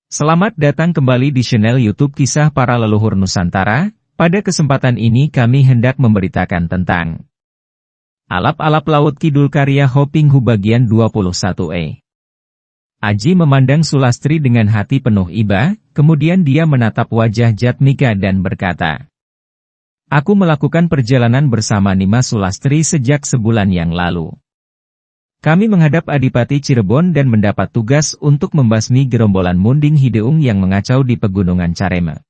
Selamat datang kembali di channel YouTube Kisah Para Leluhur Nusantara. Pada kesempatan ini kami hendak memberitakan tentang Alap-alap Laut Kidul karya Hoping Hu bagian 21e. Aji memandang Sulastri dengan hati penuh iba, kemudian dia menatap wajah Jatmika dan berkata, "Aku melakukan perjalanan bersama Nimas Sulastri sejak sebulan yang lalu. Kami menghadap Adipati Cirebon dan mendapat tugas untuk membasmi gerombolan Munding Hideung yang mengacau di pegunungan Careme.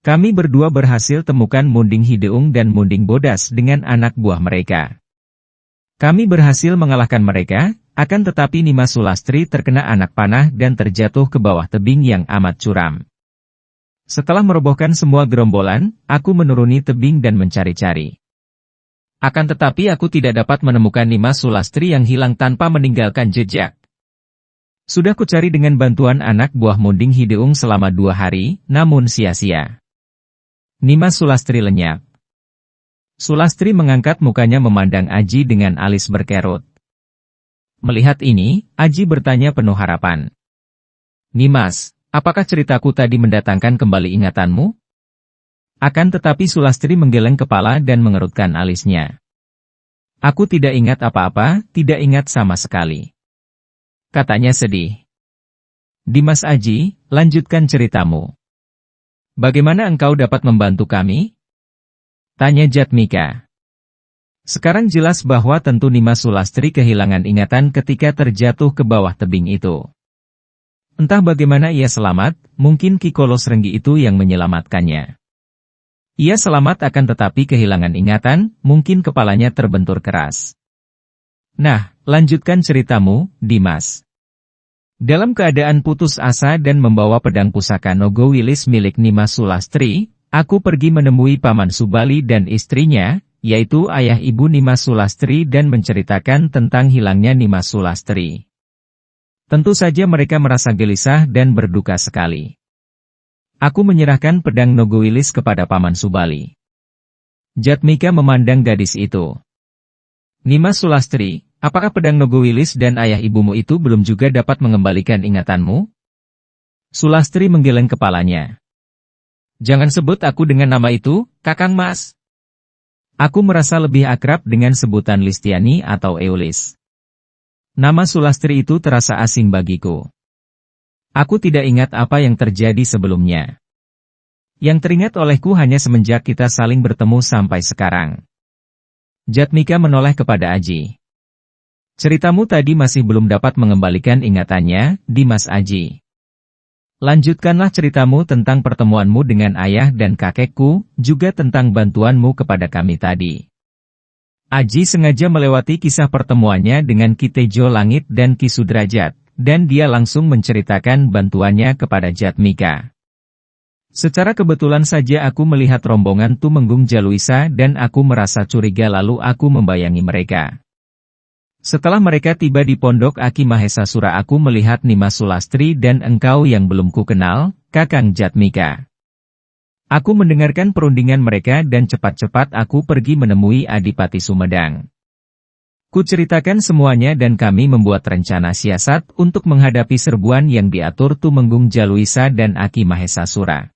Kami berdua berhasil temukan Munding Hideung dan Munding Bodas dengan anak buah mereka. Kami berhasil mengalahkan mereka, akan tetapi Nimas Sulastri terkena anak panah dan terjatuh ke bawah tebing yang amat curam. Setelah merobohkan semua gerombolan, aku menuruni tebing dan mencari-cari. Akan tetapi aku tidak dapat menemukan Nimas Sulastri yang hilang tanpa meninggalkan jejak. Sudah kucari dengan bantuan anak buah Munding Hideung selama 2 hari, namun sia-sia." Nimas Sulastri lenyap. Sulastri mengangkat mukanya memandang Aji dengan alis berkerut. Melihat ini, Aji bertanya penuh harapan. "Nimas, apakah ceritaku tadi mendatangkan kembali ingatanmu?" Akan tetapi Sulastri menggeleng kepala dan mengerutkan alisnya. "Aku tidak ingat apa-apa, tidak ingat sama sekali," katanya sedih. "Dimas Aji, lanjutkan ceritamu. Bagaimana engkau dapat membantu kami?" tanya Jatmika. Sekarang jelas bahwa tentu Nimas Sulastri kehilangan ingatan ketika terjatuh ke bawah tebing itu. Entah bagaimana ia selamat, mungkin Ki Kolos Renggi itu yang menyelamatkannya. Ia selamat akan tetapi kehilangan ingatan, mungkin kepalanya terbentur keras. Nah, lanjutkan ceritamu, Dimas." Dalam keadaan putus asa dan membawa pedang pusaka Nogo Wilis milik Nimas Sulastri, aku pergi menemui Paman Subali dan istrinya, yaitu ayah ibu Nimas Sulastri dan menceritakan tentang hilangnya Nimas Sulastri. Tentu saja mereka merasa gelisah dan berduka sekali. Aku menyerahkan pedang Nogo Wilis kepada Paman Subali. Jatmika memandang gadis itu. "Nimas Sulastri, apakah pedang Nogo Wilis dan ayah ibumu itu belum juga dapat mengembalikan ingatanmu?" Sulastri menggeleng kepalanya. "Jangan sebut aku dengan nama itu, Kakang Mas. Aku merasa lebih akrab dengan sebutan Listiani atau Eulis. Nama Sulastri itu terasa asing bagiku. Aku tidak ingat apa yang terjadi sebelumnya. Yang teringat olehku hanya semenjak kita saling bertemu sampai sekarang." Jatmika menoleh kepada Aji. "Ceritamu tadi masih belum dapat mengembalikan ingatannya, Dimas Aji. Lanjutkanlah ceritamu tentang pertemuanmu dengan ayah dan kakekku, juga tentang bantuanmu kepada kami tadi." Aji sengaja melewati kisah pertemuannya dengan Ki Tejo Langit dan Ki Sudrajat, dan dia langsung menceritakan bantuannya kepada Jatmika. "Secara kebetulan saja aku melihat rombongan Tumenggung Jaluisa dan aku merasa curiga lalu aku membayangi mereka. Setelah mereka tiba di pondok Aki Mahesa Sura aku melihat Nimas Sulastri dan engkau yang belum ku kenal, Kakang Jatmika. Aku mendengarkan perundingan mereka dan cepat-cepat aku pergi menemui Adipati Sumedang. Ku ceritakan semuanya dan kami membuat rencana siasat untuk menghadapi serbuan yang diatur Tumenggung Jaluisa dan Aki Mahesa Sura.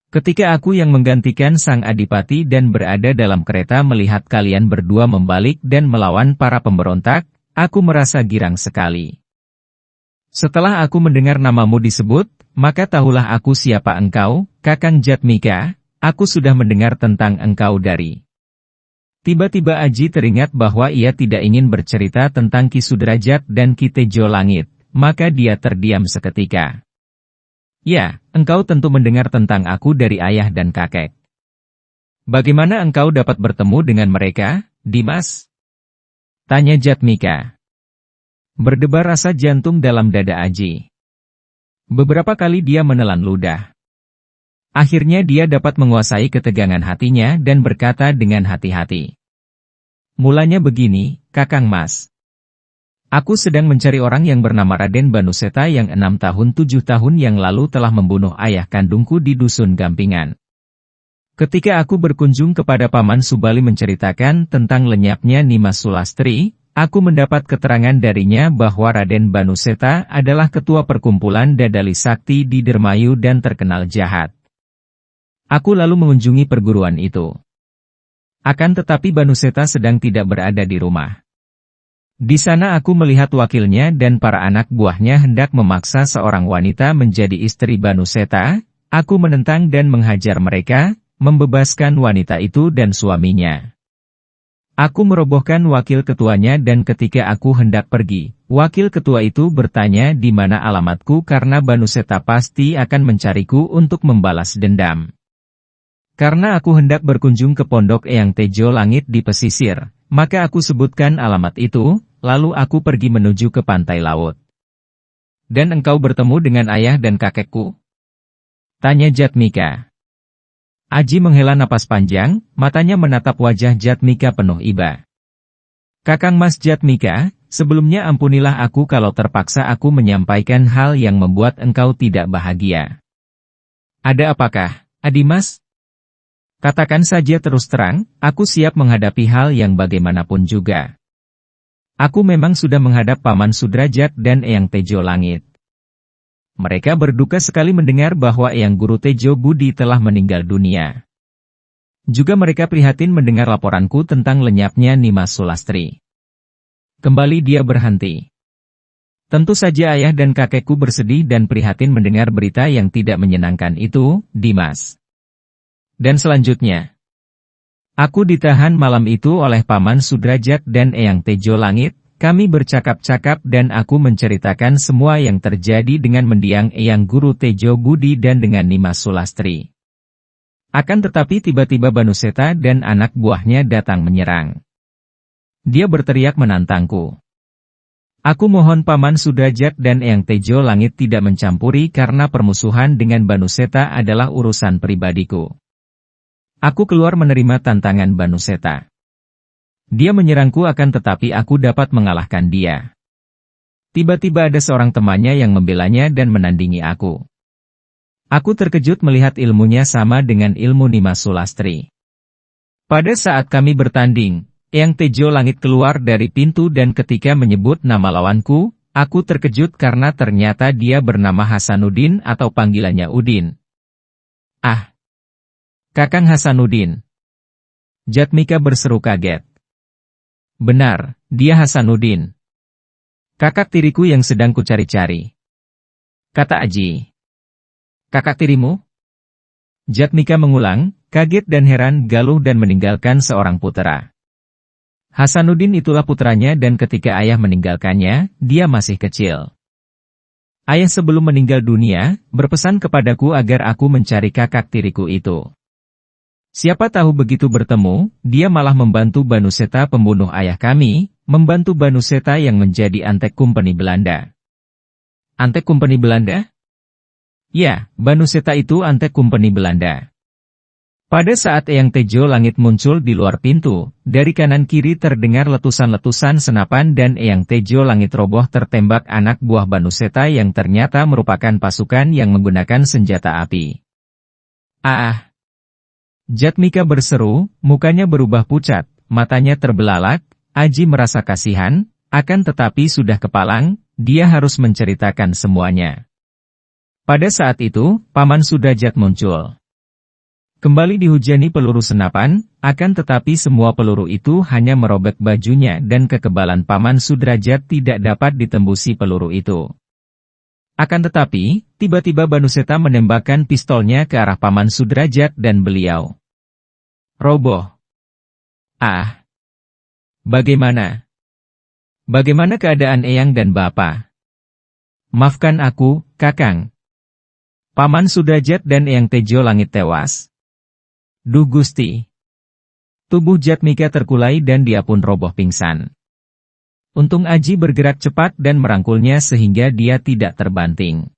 Ketika aku yang menggantikan sang adipati dan berada dalam kereta melihat kalian berdua membalik dan melawan para pemberontak, aku merasa girang sekali. Setelah aku mendengar namamu disebut, maka tahulah aku siapa engkau, Kakang Jatmika, aku sudah mendengar tentang engkau dari..." Tiba-tiba Aji teringat bahwa ia tidak ingin bercerita tentang Ki Sudrajat dan Ki Tejo Langit, maka dia terdiam seketika. "Ya, engkau tentu mendengar tentang aku dari ayah dan kakek. Bagaimana engkau dapat bertemu dengan mereka, Dimas?" tanya Jatmika. Berdebar rasa jantung dalam dada Aji. Beberapa kali dia menelan ludah. Akhirnya dia dapat menguasai ketegangan hatinya dan berkata dengan hati-hati. "Mulanya begini, Kakang Mas. Aku sedang mencari orang yang bernama Raden Banuseta yang 6 tahun 7 tahun yang lalu telah membunuh ayah kandungku di Dusun Gampingan. Ketika aku berkunjung kepada Paman Subali menceritakan tentang lenyapnya Nimas Sulastri, Aku mendapat keterangan darinya bahwa Raden Banuseta adalah ketua perkumpulan Dadali Sakti di Dermayu dan terkenal jahat. Aku lalu mengunjungi perguruan itu. Akan tetapi Banuseta sedang tidak berada di rumah. Di sana aku melihat wakilnya dan para anak buahnya hendak memaksa seorang wanita menjadi istri Banuseta. Aku menentang dan menghajar mereka, membebaskan wanita itu dan suaminya. Aku merobohkan wakil ketuanya dan ketika aku hendak pergi, wakil ketua itu bertanya di mana alamatku karena Banuseta pasti akan mencariku untuk membalas dendam. Karena aku hendak berkunjung ke pondok Eyang Tejo Langit di pesisir, maka aku sebutkan alamat itu, lalu aku pergi menuju ke pantai laut. Dan engkau bertemu dengan ayah dan kakekku? Tanya Jatmika. Aji menghela napas panjang, matanya menatap wajah Jatmika penuh iba. Kakang Mas Jatmika, sebelumnya ampunilah aku kalau terpaksa aku menyampaikan hal yang membuat engkau tidak bahagia. Ada apakah, Adimas? Katakan saja terus terang, aku siap menghadapi hal yang bagaimanapun juga. Aku memang sudah menghadap Paman Sudrajat dan Eyang Tejo Langit. Mereka berduka sekali mendengar bahwa Eyang Guru Tejo Budi telah meninggal dunia. Juga mereka prihatin mendengar laporanku tentang lenyapnya Nimas Sulastri. Kembali dia berhenti. Tentu saja ayah dan kakekku bersedih dan prihatin mendengar berita yang tidak menyenangkan itu, Dimas. Dan selanjutnya, aku ditahan malam itu oleh Paman Sudrajat dan Eyang Tejo Langit. Kami bercakap-cakap dan aku menceritakan semua yang terjadi dengan mendiang Eyang Guru Tejo Budi dan dengan Nimas Sulastri. Akan tetapi tiba-tiba Banuseta dan anak buahnya datang menyerang. Dia berteriak menantangku. Aku mohon Paman Sudrajat dan Eyang Tejo Langit tidak mencampuri karena permusuhan dengan Banuseta adalah urusan pribadiku. Aku keluar menerima tantangan Banuseta. Dia menyerangku akan tetapi aku dapat mengalahkan dia. Tiba-tiba ada seorang temannya yang membelanya dan menandingi aku. Aku terkejut melihat ilmunya sama dengan ilmu Nimas Sulastri. Pada saat kami bertanding, Eyang Tejo Langit keluar dari pintu dan ketika menyebut nama lawanku, aku terkejut karena ternyata dia bernama Hasanuddin atau panggilannya Udin. Ah! Kakang Hasanuddin! Jatmika berseru kaget. Benar, dia Hasanuddin. Kakak tiriku yang sedang kucari-cari. Kata Aji. Kakak tirimu? Jatmika mengulang, kaget dan heran galuh dan meninggalkan seorang putera. Hasanuddin itulah putranya dan ketika ayah meninggalkannya, dia masih kecil. Ayah sebelum meninggal dunia, berpesan kepadaku agar aku mencari kakak tiriku itu. Siapa tahu begitu bertemu, dia malah membantu Banuseta pembunuh ayah kami, membantu Banuseta yang menjadi Antek Company Belanda. Antek Company Belanda? Ya, Banuseta itu Antek Company Belanda. Pada saat Eyang Tejo Langit muncul di luar pintu, dari kanan kiri terdengar letusan-letusan senapan dan Eyang Tejo Langit roboh tertembak anak buah Banuseta yang ternyata merupakan pasukan yang menggunakan senjata api. Ah! Jatmika berseru, mukanya berubah pucat, matanya terbelalak. Aji merasa kasihan, akan tetapi sudah kepalang, dia harus menceritakan semuanya. Pada saat itu, Paman Sudrajat muncul. Kembali dihujani peluru senapan, akan tetapi semua peluru itu hanya merobek bajunya dan kekebalan Paman Sudrajat tidak dapat ditembusi peluru itu. Akan tetapi, tiba-tiba Banuseta menembakkan pistolnya ke arah Paman Sudrajat dan beliau roboh. Ah! Bagaimana? Bagaimana keadaan Eyang dan Bapak? Maafkan aku, Kakang. Paman Sudrajat dan Eyang Tejo Langit tewas. Duh Gusti. Tubuh Jatmika terkulai dan dia pun roboh pingsan. Untung Aji bergerak cepat dan merangkulnya sehingga dia tidak terbanting.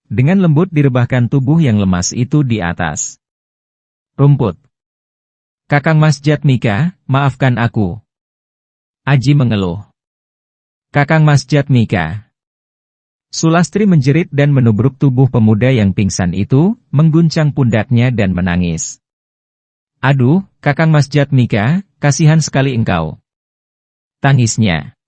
Dengan lembut direbahkan tubuh yang lemas itu di atas rumput. Kakang Mas Jatmika, maafkan aku. Aji mengeluh. Kakang Mas Jatmika. Sulastri menjerit dan menubruk tubuh pemuda yang pingsan itu, mengguncang pundaknya dan menangis. Aduh, Kakang Mas Jatmika, kasihan sekali engkau. Tangisnya.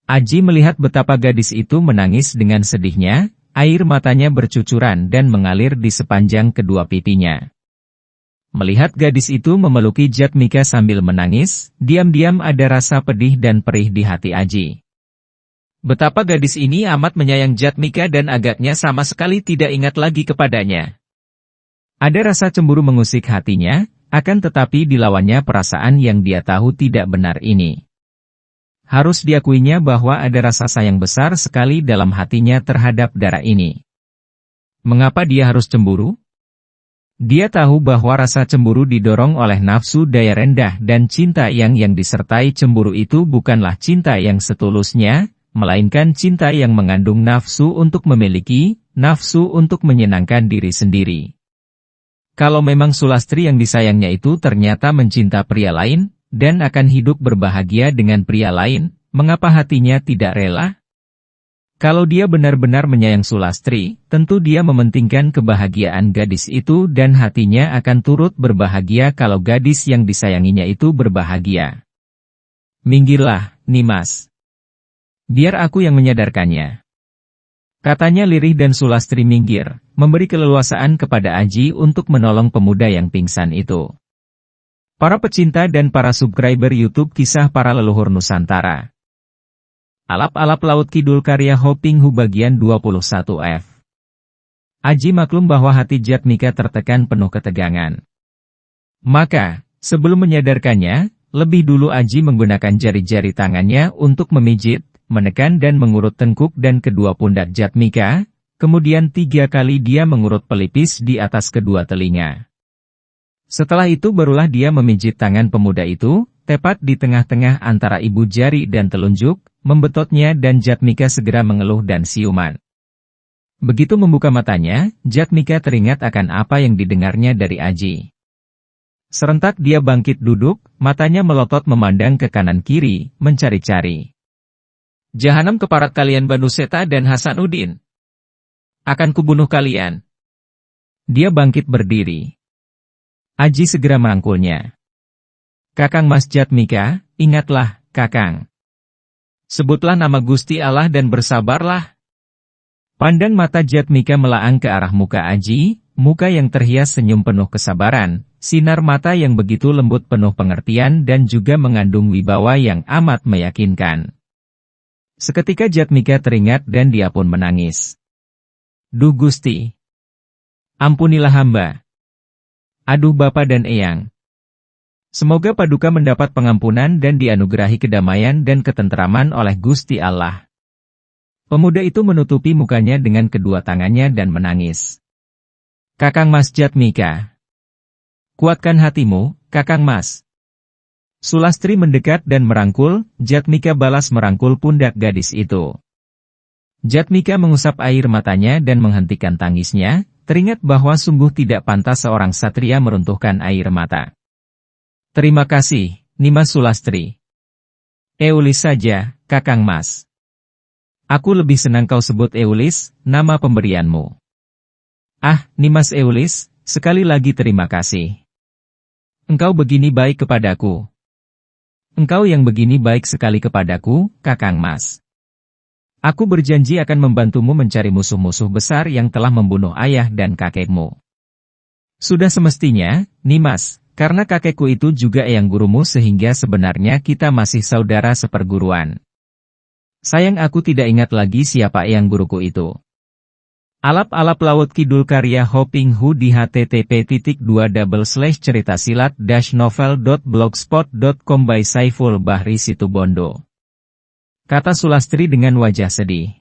Aji melihat betapa gadis itu menangis dengan sedihnya, air matanya bercucuran dan mengalir di sepanjang kedua pipinya. Melihat gadis itu memeluki Jatmika sambil menangis, diam-diam ada rasa pedih dan perih di hati Aji. Betapa gadis ini amat menyayang Jatmika dan agaknya sama sekali tidak ingat lagi kepadanya. Ada rasa cemburu mengusik hatinya, akan tetapi dilawannya perasaan yang dia tahu tidak benar ini. Harus diakuinya bahwa ada rasa sayang besar sekali dalam hatinya terhadap Dara ini. Mengapa dia harus cemburu? Dia tahu bahwa rasa cemburu didorong oleh nafsu daya rendah dan cinta yang disertai cemburu itu bukanlah cinta yang setulusnya, melainkan cinta yang mengandung nafsu untuk memiliki, nafsu untuk menyenangkan diri sendiri. Kalau memang Sulastri yang disayangnya itu ternyata mencinta pria lain, dan akan hidup berbahagia dengan pria lain, mengapa hatinya tidak rela? Kalau dia benar-benar menyayang Sulastri, tentu dia mementingkan kebahagiaan gadis itu dan hatinya akan turut berbahagia kalau gadis yang disayanginya itu berbahagia. Minggirlah, Nimas. Biar aku yang menyadarkannya. Katanya lirih dan Sulastri minggir, memberi keleluasaan kepada Aji untuk menolong pemuda yang pingsan itu. Para pecinta dan para subscriber YouTube Kisah Para Leluhur Nusantara. Alap-alap Laut Kidul karya Hoping Hu bagian 21F. Aji maklum bahwa hati Jatmika tertekan penuh ketegangan. Maka, sebelum menyadarkannya, lebih dulu Aji menggunakan jari-jari tangannya untuk memijit, menekan dan mengurut tengkuk dan kedua pundak Jatmika, kemudian 3 kali dia mengurut pelipis di atas kedua telinga. Setelah itu barulah dia memijit tangan pemuda itu, tepat di tengah-tengah antara ibu jari dan telunjuk, membetotnya dan Jatmika segera mengeluh dan siuman. Begitu membuka matanya, Jatmika teringat akan apa yang didengarnya dari Aji. Serentak dia bangkit duduk, matanya melotot memandang ke kanan kiri, mencari-cari. Jahanam keparat kalian Banu Seta dan Hasanuddin. Akan kubunuh kalian. Dia bangkit berdiri. Aji segera merangkulnya. Kakang Mas Jatmika, ingatlah, Kakang. Sebutlah nama Gusti Allah dan bersabarlah. Pandang mata Jatmika melaang ke arah muka Aji, muka yang terhias senyum penuh kesabaran, sinar mata yang begitu lembut penuh pengertian dan juga mengandung wibawa yang amat meyakinkan. Seketika Jatmika teringat dan dia pun menangis. Duh Gusti. Ampunilah hamba. Aduh Bapa dan Eyang. Semoga Paduka mendapat pengampunan dan dianugerahi kedamaian dan ketenteraman oleh Gusti Allah. Pemuda itu menutupi mukanya dengan kedua tangannya dan menangis. Kakang Mas Jatmika. Kuatkan hatimu, Kakang Mas. Sulastri mendekat dan merangkul, Jatmika balas merangkul pundak gadis itu. Jatmika mengusap air matanya dan menghentikan tangisnya, teringat bahwa sungguh tidak pantas seorang satria meruntuhkan air mata. Terima kasih, Nimas Sulastri. Eulis saja, Kakang Mas. Aku lebih senang kau sebut Eulis, nama pemberianmu. Ah, Nimas Eulis, sekali lagi terima kasih. Engkau begini baik kepadaku. Engkau yang begini baik sekali kepadaku, Kakang Mas. Aku berjanji akan membantumu mencari musuh-musuh besar yang telah membunuh ayah dan kakekmu. Sudah semestinya, Nimas, karena kakekku itu juga eyang gurumu sehingga sebenarnya kita masih saudara seperguruan. Sayang aku tidak ingat lagi siapa eyang guruku itu. Alap-alap Laut Kidul karya Hoping Hu di http://ceritasilad-novel.blogspot.com by Saiful Bahri Situbondo. Kata Sulastri dengan wajah sedih.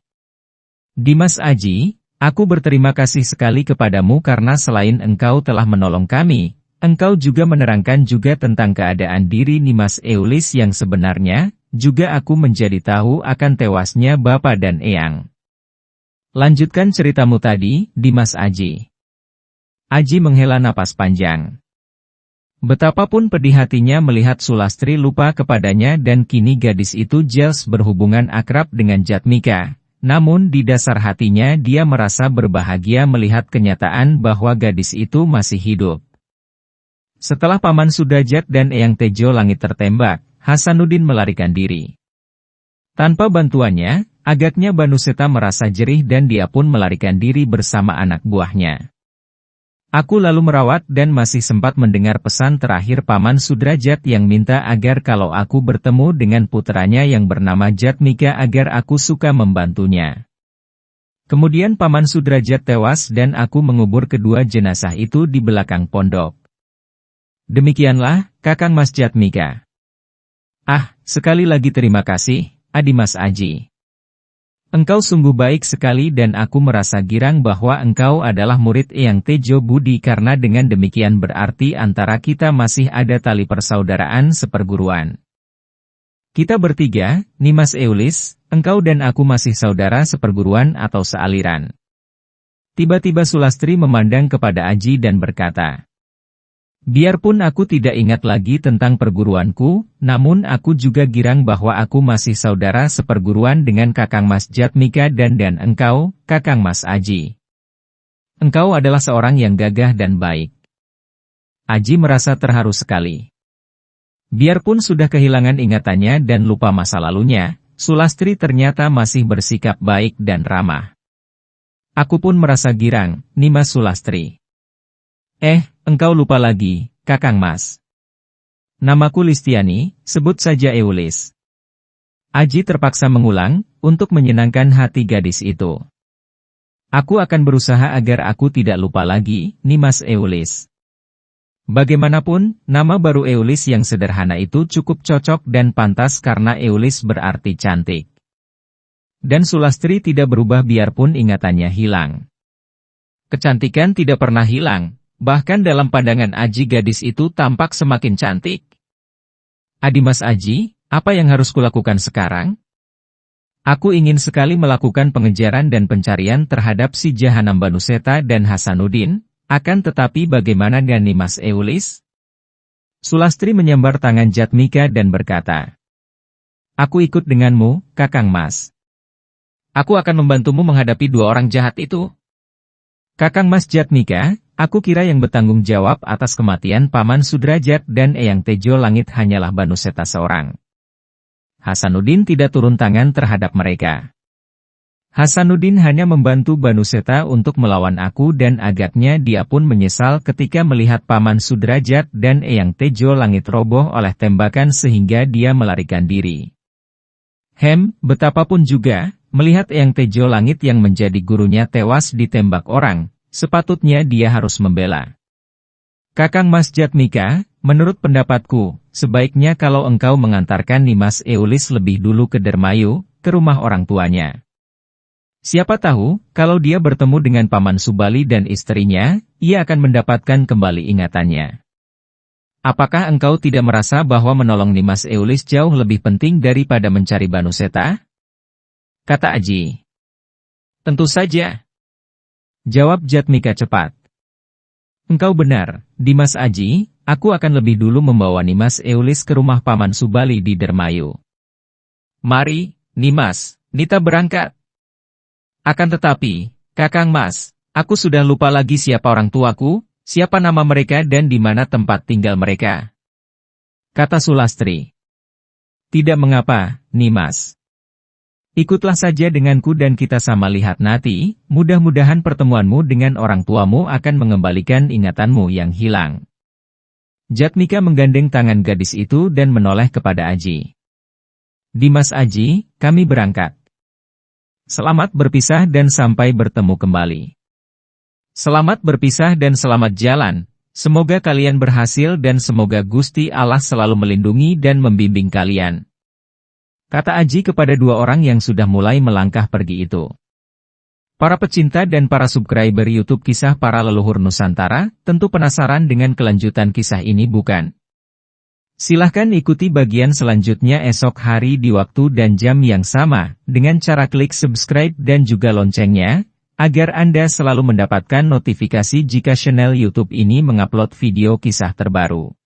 Dimas Aji, aku berterima kasih sekali kepadamu karena selain engkau telah menolong kami, engkau juga menerangkan juga tentang keadaan diri Nimas Eulis yang sebenarnya, juga aku menjadi tahu akan tewasnya Bapak dan Eyang. Lanjutkan ceritamu tadi, Dimas Aji. Aji menghela napas panjang. Betapapun pedih hatinya melihat Sulastri lupa kepadanya dan kini gadis itu jelas berhubungan akrab dengan Jatmika, namun di dasar hatinya dia merasa berbahagia melihat kenyataan bahwa gadis itu masih hidup. Setelah Paman Sudajat dan Eyang Tejo Langit tertembak, Hasanuddin melarikan diri. Tanpa bantuannya, agaknya Banu Seta merasa jerih dan dia pun melarikan diri bersama anak buahnya. Aku lalu merawat dan masih sempat mendengar pesan terakhir Paman Sudrajat yang minta agar kalau aku bertemu dengan putranya yang bernama Jatmika agar aku suka membantunya. Kemudian Paman Sudrajat tewas dan aku mengubur kedua jenazah itu di belakang pondok. Demikianlah, Kakang Mas Jatmika. Ah, sekali lagi terima kasih, Adimas Aji. Engkau sungguh baik sekali dan aku merasa girang bahwa engkau adalah murid Eyang Tejo Budi karena dengan demikian berarti antara kita masih ada tali persaudaraan seperguruan. Kita bertiga, Nimas Eulis, engkau dan aku masih saudara seperguruan atau sealiran. Tiba-tiba Sulastri memandang kepada Aji dan berkata, biarpun aku tidak ingat lagi tentang perguruanku, namun aku juga girang bahwa aku masih saudara seperguruan dengan Kakang Mas Jatmika dan engkau, Kakang Mas Aji. Engkau adalah seorang yang gagah dan baik. Aji merasa terharu sekali. Biarpun sudah kehilangan ingatannya dan lupa masa lalunya, Sulastri ternyata masih bersikap baik dan ramah. Aku pun merasa girang, Nimas Sulastri. Engkau lupa lagi, Kakang Mas. Namaku Listiani, sebut saja Eulis. Aji terpaksa mengulang, untuk menyenangkan hati gadis itu. Aku akan berusaha agar aku tidak lupa lagi, Nimas Eulis. Bagaimanapun, nama baru Eulis yang sederhana itu cukup cocok dan pantas karena Eulis berarti cantik. Dan Sulastri tidak berubah biarpun ingatannya hilang. Kecantikan tidak pernah hilang. Bahkan dalam pandangan Aji gadis itu tampak semakin cantik. Adimas Aji, apa yang harus kulakukan sekarang? Aku ingin sekali melakukan pengejaran dan pencarian terhadap si Jahanam Banu Seta dan Hasanuddin, akan tetapi bagaimana dengan Nimas Eulis? Sulastri menyambar tangan Jatmika dan berkata, aku ikut denganmu, Kakang Mas. Aku akan membantumu menghadapi dua orang jahat itu. Kakang Mas Jatmika, aku kira yang bertanggung jawab atas kematian Paman Sudrajat dan Eyang Tejo Langit hanyalah Banu Seta seorang. Hasanuddin tidak turun tangan terhadap mereka. Hasanuddin hanya membantu Banu Seta untuk melawan aku dan agaknya dia pun menyesal ketika melihat Paman Sudrajat dan Eyang Tejo Langit roboh oleh tembakan sehingga dia melarikan diri. Betapapun juga, melihat Eyang Tejo Langit yang menjadi gurunya tewas ditembak orang, sepatutnya dia harus membela. Kakang Mas Jatmika, menurut pendapatku, sebaiknya kalau engkau mengantarkan Nimas Eulis lebih dulu ke Dermayu, ke rumah orang tuanya. Siapa tahu, kalau dia bertemu dengan Paman Subali dan istrinya, ia akan mendapatkan kembali ingatannya. Apakah engkau tidak merasa bahwa menolong Nimas Eulis jauh lebih penting daripada mencari Banu Seta? Kata Aji. Tentu saja. Jawab Jatmika cepat. Engkau benar, Dimas Aji, aku akan lebih dulu membawa Nimas Eulis ke rumah Paman Subali di Dermayu. Mari, Nimas, Nita berangkat. Akan tetapi, Kakang Mas, aku sudah lupa lagi siapa orang tuaku, siapa nama mereka dan di mana tempat tinggal mereka. Kata Sulastri. Tidak mengapa, Nimas. Ikutlah saja denganku dan kita sama lihat nanti, mudah-mudahan pertemuanmu dengan orang tuamu akan mengembalikan ingatanmu yang hilang. Jatmika menggandeng tangan gadis itu dan menoleh kepada Aji. Dimas Aji, kami berangkat. Selamat berpisah dan sampai bertemu kembali. Selamat berpisah dan selamat jalan, semoga kalian berhasil dan semoga Gusti Allah selalu melindungi dan membimbing kalian. Kata Aji kepada dua orang yang sudah mulai melangkah pergi itu. Para pecinta dan para subscriber YouTube Kisah Para Leluhur Nusantara, tentu penasaran dengan kelanjutan kisah ini bukan? Silahkan ikuti bagian selanjutnya esok hari di waktu dan jam yang sama, dengan cara klik subscribe dan juga loncengnya, agar Anda selalu mendapatkan notifikasi jika channel YouTube ini mengupload video kisah terbaru.